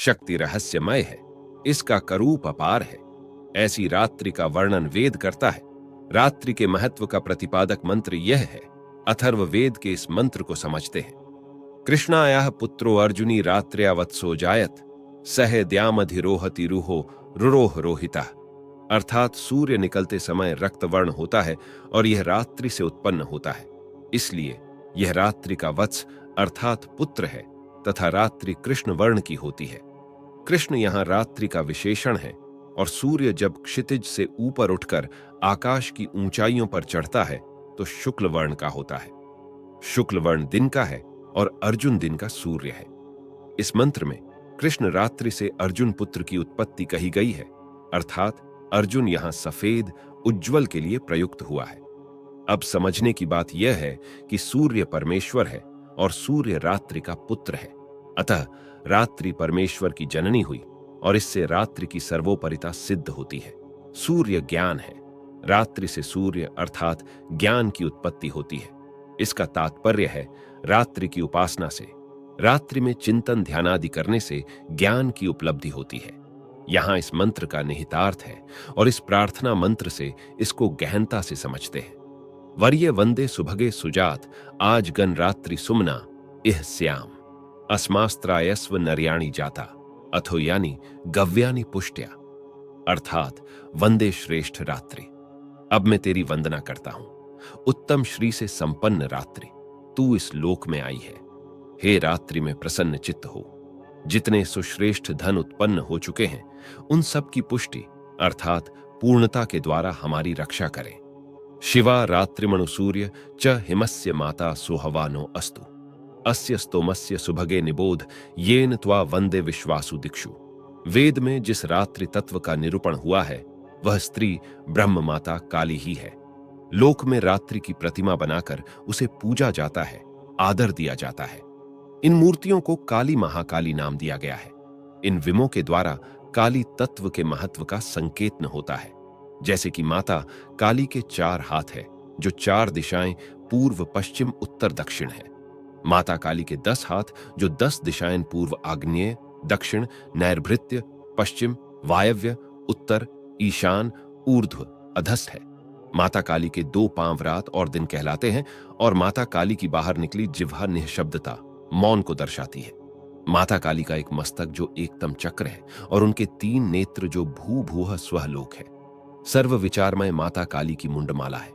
शक्ति रहस्यमय है, इसका करूप अपार है। ऐसी रात्रि का वर्णन वेद करता है। रात्रि के महत्व का प्रतिपादक मंत्र यह है। अथर्व वेद के इस मंत्र को समझते हैं। कृष्णायाः पुत्रो अर्जुनी रात्र्या वत्सो जायत, सह द्यामधिरोहति रुहो रुरोह रोहिता। अर्थात सूर्य निकलते समय रक्तवर्ण होता है और यह रात्रि से उत्पन्न होता है, इसलिए यह रात्रि का वत्स अर्थात पुत्र है तथा रात्रि कृष्ण वर्ण की होती है। कृष्ण यहां रात्रि का विशेषण है और सूर्य जब क्षितिज से ऊपर उठकर आकाश की ऊंचाइयों पर चढ़ता है तो शुक्ल वर्ण का होता है। शुक्ल वर्ण दिन का है और अर्जुन दिन का सूर्य है। इस मंत्र में कृष्ण रात्रि से अर्जुन पुत्र की उत्पत्ति कही गई है, अर्थात अर्जुन यहां सफेद उज्ज्वल के लिए प्रयुक्त हुआ है। अब समझने की बात यह है कि सूर्य परमेश्वर है और सूर्य रात्रि का पुत्र है, अतः रात्रि परमेश्वर की जननी हुई और इससे रात्रि की सर्वोपरिता सिद्ध होती है। सूर्य ज्ञान है, रात्रि से सूर्य अर्थात ज्ञान की उत्पत्ति होती है। इसका तात्पर्य है रात्रि की उपासना से, रात्रि में चिंतन ध्यानादि करने से ज्ञान की उपलब्धि होती है। यहां इस मंत्र का निहितार्थ है और इस प्रार्थना मंत्र से इसको गहनता से समझते हैं। वर्ये वंदे सुभगे सुजात, आज गण रात्रि सुमना इह श्याम, अस्मास्त्रायस्व नर्याणी जाता, अथो यानी गव्यानि पुष्ट्या। अर्थात वंदे श्रेष्ठ रात्रि, अब मैं तेरी वंदना करता हूं। उत्तम श्री से संपन्न रात्रि, तू इस लोक में आई है। हे रात्रि में प्रसन्न चित्त हो। जितने सुश्रेष्ठ धन उत्पन्न हो चुके हैं उन सब की पुष्टि अर्थात पूर्णता के द्वारा हमारी रक्षा करें। शिवा रात्रिमणु सूर्य च हिमस्य माता सुहवानो अस्तु, अस्य स्तोमस्य सुभगे निबोध येन त्वा वंदे विश्वासु दिक्षु। वेद में जिस रात्रि तत्व का निरूपण हुआ है वह स्त्री ब्रह्म माता काली ही है। लोक में रात्रि की प्रतिमा बनाकर उसे पूजा जाता है, आदर दिया जाता है। इन मूर्तियों को काली महाकाली नाम दिया गया है। इन विमों के द्वारा काली तत्व के महत्व का संकेतन होता है। जैसे कि माता काली के 4 हाथ है जो 4 दिशाएं पूर्व पश्चिम उत्तर दक्षिण है। माता काली के 10 हाथ जो 10 दिशाएं पूर्व आग्नेय दक्षिण नैर्भृत्य पश्चिम वायव्य उत्तर ईशान ऊर्ध्व अधस्थ है। माता काली के 2 पांव रात और दिन कहलाते हैं और माता काली की बाहर निकली जिह्वा निःशब्दता मौन को दर्शाती है। माता काली का एक मस्तक जो एकदम चक्र है और उनके 3 नेत्र जो भू भूह स्वह लोक है। सर्व विचारमय माता काली की मुंडमाला है।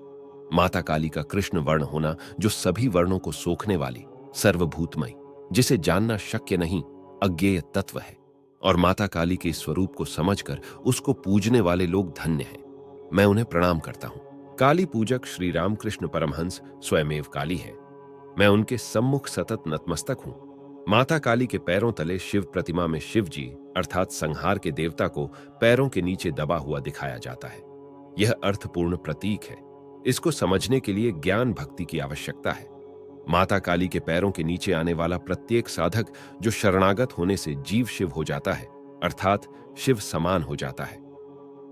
माता काली का कृष्ण वर्ण होना जो सभी वर्णों को सोखने वाली सर्वभूतमयी जिसे जानना शक्य नहीं अज्ञेय तत्व है और माता काली के स्वरूप को समझकर उसको पूजने वाले लोग धन्य हैं। मैं उन्हें प्रणाम करता हूं। काली पूजक श्री रामकृष्ण परमहंस स्वयमेव काली है। मैं उनके सम्मुख सतत नतमस्तक हूं। माता काली के पैरों तले शिव प्रतिमा में शिव जी अर्थात संहार के देवता को पैरों के नीचे दबा हुआ दिखाया जाता है। यह अर्थपूर्ण प्रतीक है। इसको समझने के लिए ज्ञान भक्ति की आवश्यकता है। माता काली के पैरों के नीचे आने वाला प्रत्येक साधक जो शरणागत होने से जीव शिव हो जाता है अर्थात शिव समान हो जाता है।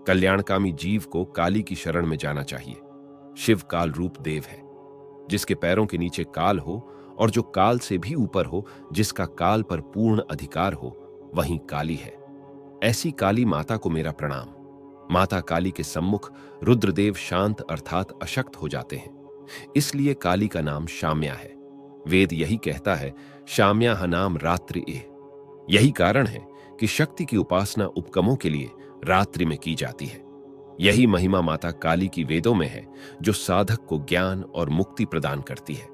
कल्याणकामी जीव को काली की शरण में जाना चाहिए। शिव काल रूप देव है। जिसके पैरों के नीचे काल हो और जो काल से भी ऊपर हो, जिसका काल पर पूर्ण अधिकार हो, वही काली है। ऐसी काली माता को मेरा प्रणाम। माता काली के सम्मुख रुद्रदेव शांत अर्थात अशक्त हो जाते हैं, इसलिए काली का नाम शाम्या है। वेद यही कहता है शाम्या नाम रात्रि ए। यही कारण है कि शक्ति की उपासना उपकमों के लिए रात्रि में की जाती है। यही महिमा माता काली की वेदों में है जो साधक को ज्ञान और मुक्ति प्रदान करती है।